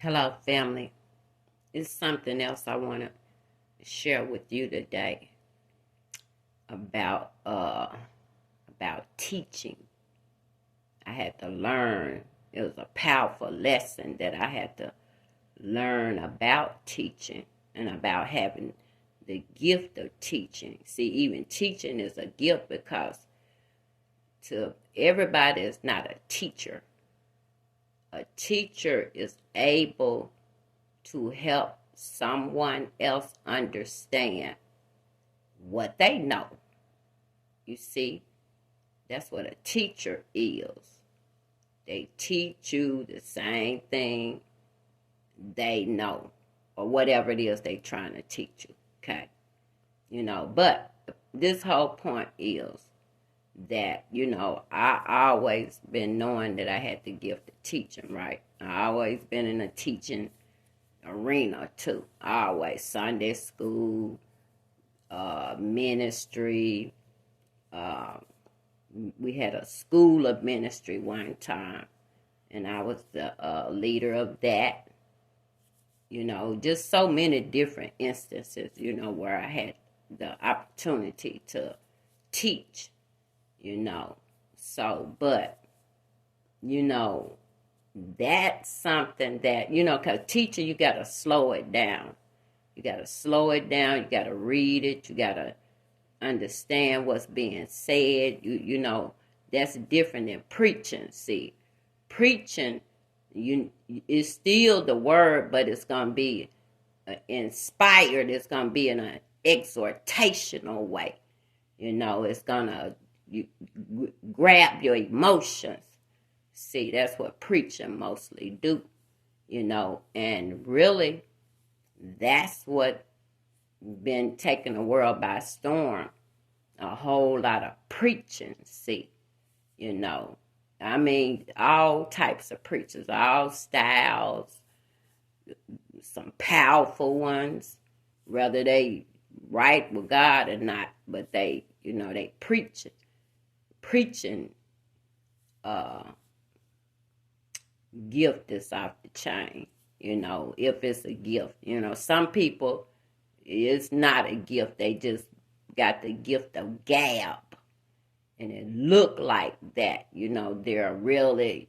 Hello, family. It's something else I want to share with you today about about teaching. I had to learn. It was a powerful lesson that I had to learn about teaching and about having the gift of teaching. See, even teaching is a gift because to everybody is not a teacher. A teacher is able to help someone else understand what they know. You see, that's what a teacher is. They teach you the same thing they know, or whatever it is they trying to teach you. Okay, but this whole point is that I always been knowing that I had the gift of teaching, right? I always been in a teaching arena too. Always Sunday school, ministry. Uh, we had a school of ministry one time, and I was the leader of that. Just so many different instances, where I had the opportunity to teach, but, you know, that's something that, because teaching, you got to slow it down. You got to slow it down. You got to read it. You got to understand what's being said. That's different than preaching. See, preaching, it's still the word, but it's going to be inspired. It's going to be in an exhortational way. It's going to grab your emotions. See, that's what preaching mostly do, and really that's what been taking the world by storm. A whole lot of preaching, see, I mean, all types of preachers, all styles, some powerful ones, whether they right with God or not, but they, they preaching gift is off the chain, if it's a gift. Some people, it's not a gift. They just got the gift of gab. And it look like that, they're really,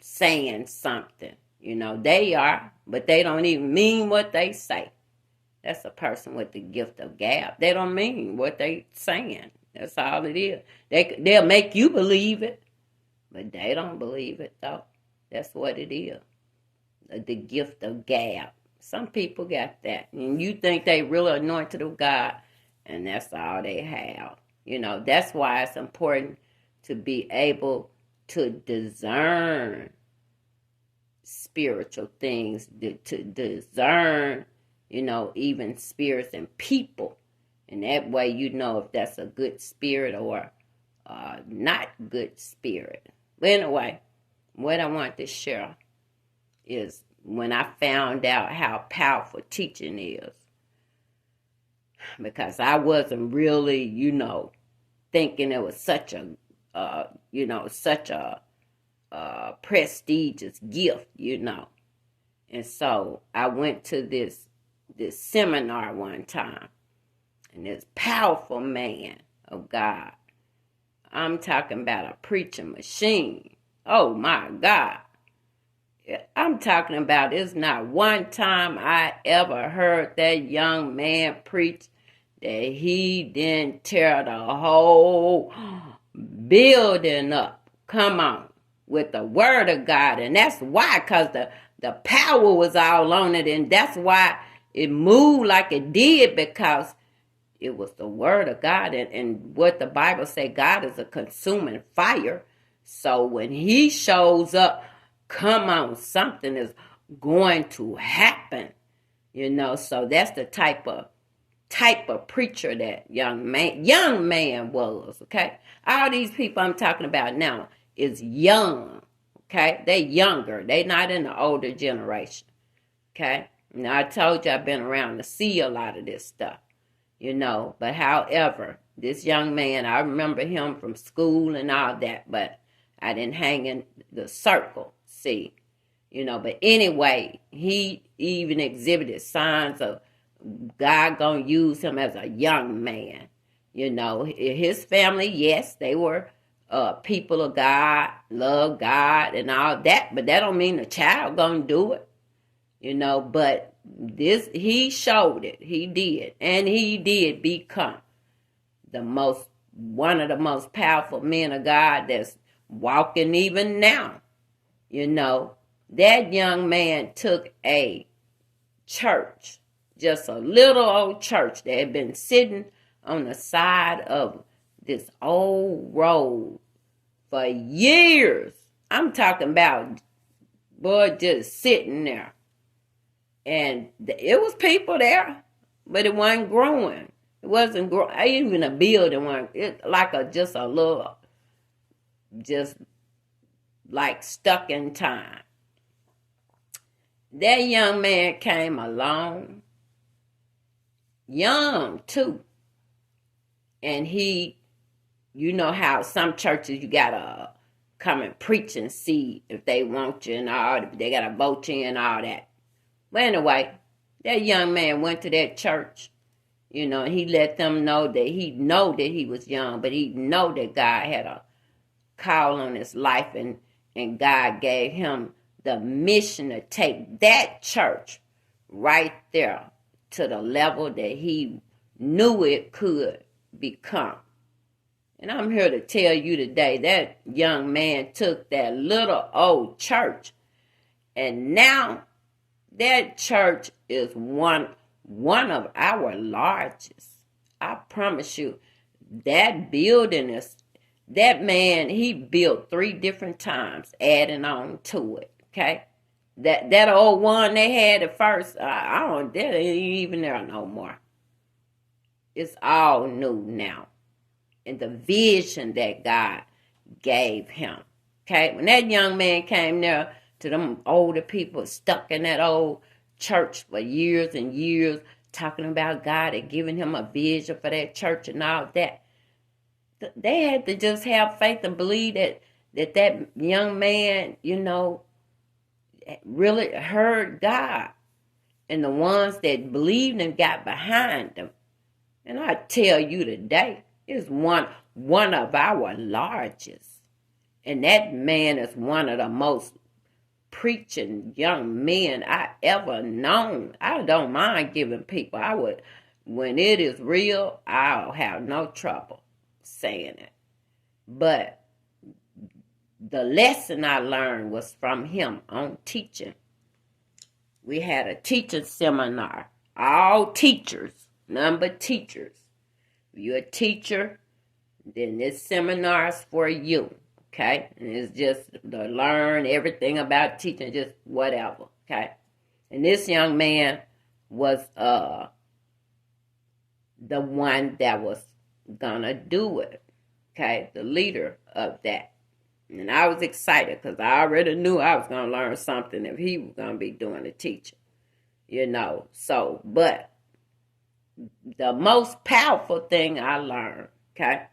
saying something. They are, but they don't even mean what they say. That's a person with the gift of gab. They don't mean what they saying. That's all it is. They'll make you believe it, but they don't believe it, though. That's what it is. The gift of gab. Some people got that. And you think they really anointed of God, and that's all they have. That's why it's important to be able to discern spiritual things, to discern, even spirits and people. And that way if that's a good spirit or not good spirit. But anyway, what I want to share is when I found out how powerful teaching is. Because I wasn't really, thinking it was such a, prestigious gift, And so I went to this seminar one time, and this powerful man of God, I'm talking about a preaching machine. Oh my God. I'm talking about, it's not one time I ever heard that young man preach that he didn't tear the whole building up. Come on, with the word of God. And that's why, because the power was all on it, and that's why it moved like it did, because it was the word of God. And what the Bible say, God is a consuming fire. So when he shows up, come on, something is going to happen, So that's the type of preacher that young man was. Okay, all these people I'm talking about now is young. Okay, they younger. They not in the older generation. Okay, now I told you I've been around to see a lot of this stuff. But however, this young man, I remember him from school and all that, but I didn't hang in the circle. See, But anyway, he even exhibited signs of God gonna use him as a young man. His family, yes, they were people of God, love God and all that, but that don't mean the child gonna do it. But this, he showed it. He did. And he did become one of the most powerful men of God that's walking even now. That young man took a church, just a little old church that had been sitting on the side of this old road for years. I'm talking about, boy, just sitting there. And it was people there, but it wasn't growing. It wasn't growing. Even a building wasn't. It like just a little, just like stuck in time. That young man came along, young too, and he, how some churches you gotta come and preach and see if they want you and all. They gotta vote you and all that. But anyway, that young man went to that church, and he let them know that he was young, but he know that God had a call on his life, and God gave him the mission to take that church right there to the level that he knew it could become. And I'm here to tell you today, that young man took that little old church, and now that church is one of our largest. I promise you, that building is, that man, he built 3 different times, adding on to it. Okay, that old one they had at first, I don't, that ain't even there no more. It's all new now, and the vision that God gave him. Okay, when that young man came there to them older people stuck in that old church for years and years, talking about God had given him a vision for that church and all that. They had to just have faith and believe that young man, really heard God. And the ones that believed and got behind them. And I tell you today, is one of our largest. And that man is one of the most preaching young men I ever known. I don't mind giving people. When it is real, I'll have no trouble saying it. But the lesson I learned was from him on teaching. We had a teacher seminar. All teachers, none but teachers. If you're a teacher, then this seminar is for you. Okay? And it's just to learn everything about teaching, just whatever. Okay? And this young man was the one that was gonna do it. Okay? The leader of that. And I was excited because I already knew I was going to learn something if he was going to be doing the teaching. So, but the most powerful thing I learned, okay,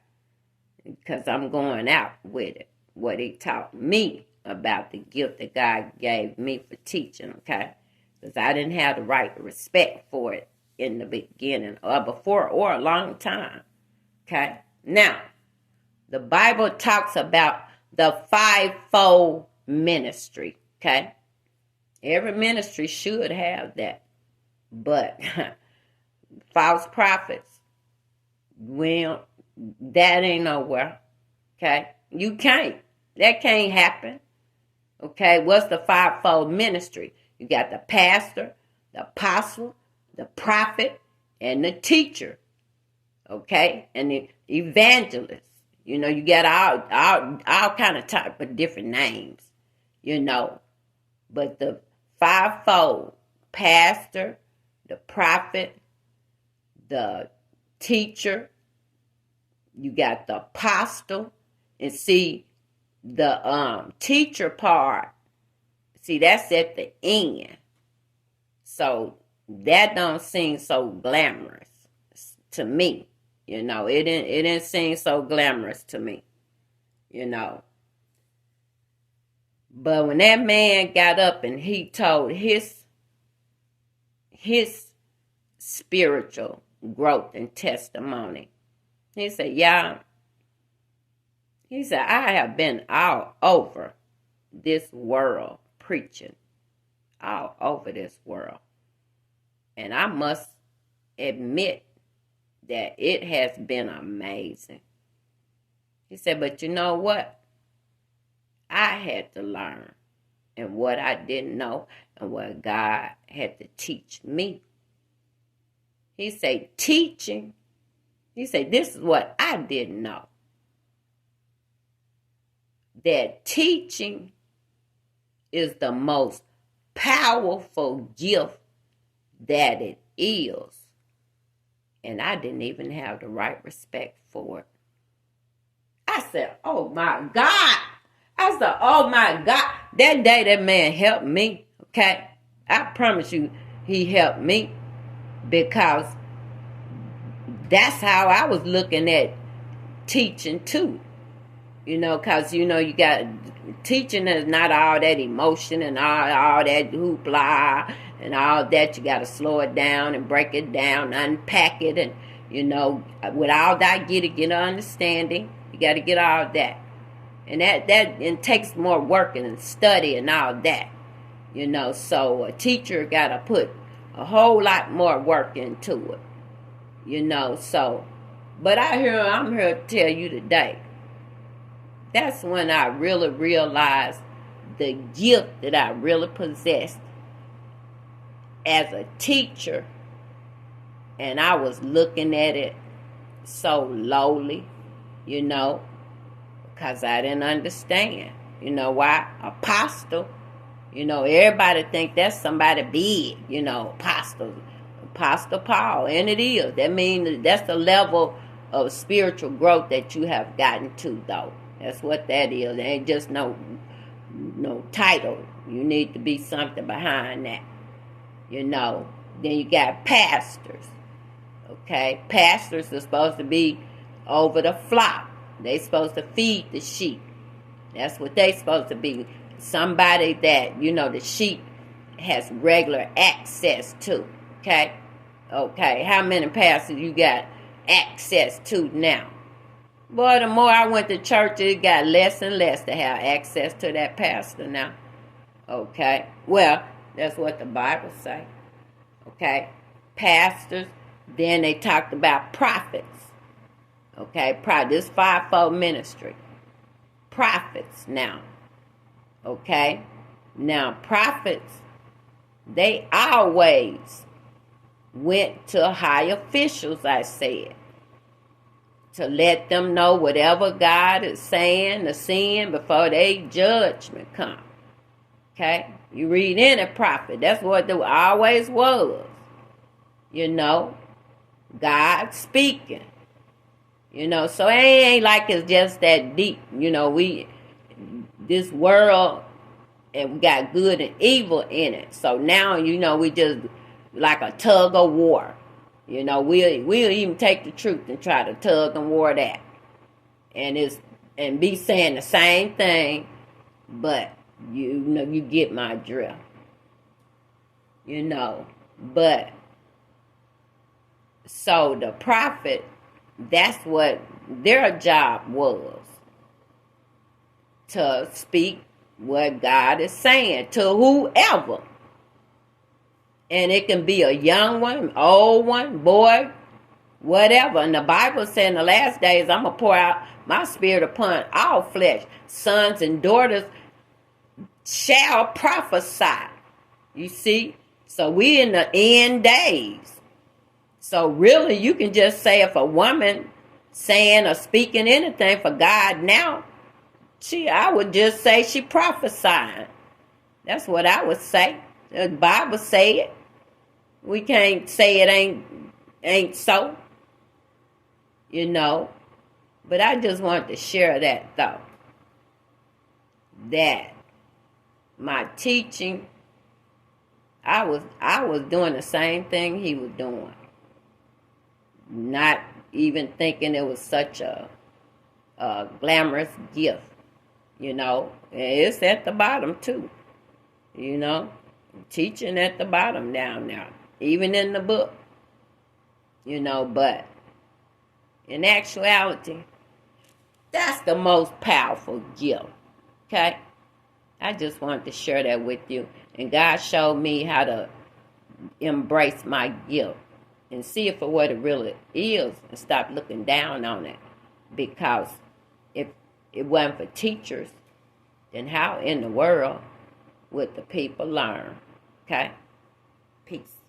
because I'm going out with it, what he taught me about the gift that God gave me for teaching, okay, because I didn't have the right respect for it in the beginning or before or a long time, okay. Now, the Bible talks about the 5-fold ministry, okay? Every ministry should have that. But false prophets, well, that ain't nowhere, okay? You can't. That can't happen, okay? What's the 5-fold ministry? You got the pastor, the apostle, the prophet, and the teacher, okay? And the evangelist. You got all kind of type of different names, But the 5-fold, pastor, the prophet, the teacher, you got the apostle, and see, the teacher part, see, that's at the end. So that don't seem so glamorous to me. It didn't seem so glamorous to me, But when that man got up and he told his spiritual growth and testimony, he said, "Yeah," he said, "I have been all over this world preaching, all over this world. And I must admit that it has been amazing." He said, "But you know what? I had to learn, and what I didn't know, and what God had to teach me." He said, teaching, he said, this is what I didn't know. That teaching is the most powerful gift that it is. And I didn't even have the right respect for it. I said, oh my God. I said, oh my God. That day that man helped me, okay? I promise you, he helped me, because that's how I was looking at teaching too. Because, you got, teaching is not all that emotion and all that hoopla and all that. You got to slow it down and break it down, unpack it, and, with all that, get an understanding. You got to get all that. And that it takes more work and study and all that. So a teacher got to put a whole lot more work into it. So, but I'm here to tell you today, that's when I really realized the gift that I really possessed as a teacher. And I was looking at it so lowly, because I didn't understand. Why? Apostle. Everybody think that's somebody big, apostle. Apostle Paul. And it is. That means that's the level of spiritual growth that you have gotten to, though. That's what that is. It ain't just no title. You need to be something behind that. Then you got pastors. Okay? Pastors are supposed to be over the flock. They supposed to feed the sheep. That's what they supposed to be. Somebody that, the sheep has regular access to. Okay? Okay. How many pastors you got access to now? Boy, the more I went to church, it got less and less to have access to that pastor now. Okay? Well, that's what the Bible say. Okay? Pastors. Then they talked about prophets. Okay? This fivefold ministry. Prophets now. Okay? Now, prophets, they always went to high officials, I said, to let them know whatever God is saying or seeing before they judgment come. Okay? You read any prophet, that's what there always was. God speaking. So it ain't like it's just that deep. This world, and we got good and evil in it. So now, we just like a tug of war. We'll even take the truth and try to tug and war that. And be saying the same thing, but you get my drift. But so the prophet, that's what their job was. To speak what God is saying to whoever. And it can be a young one, old one, boy, whatever. And the Bible said in the last days, I'm going to pour out my spirit upon all flesh. Sons and daughters shall prophesy. You see? So we in the end days. So really, you can just say if a woman saying or speaking anything for God now, I would just say she prophesying. That's what I would say. The Bible say it. We can't say it ain't so. But I just wanted to share that though. That my teaching, I was doing the same thing he was doing. Not even thinking it was such a glamorous gift. You know, it's at the bottom too. You know, teaching at the bottom down there, even in the book. You know, but in actuality, that's the most powerful gift. Okay? I just wanted to share that with you. And God showed me how to embrace my gift and see it for what it really is and stop looking down on it. Because if it wasn't for teachers, then how in the world would the people learn? Okay? Peace.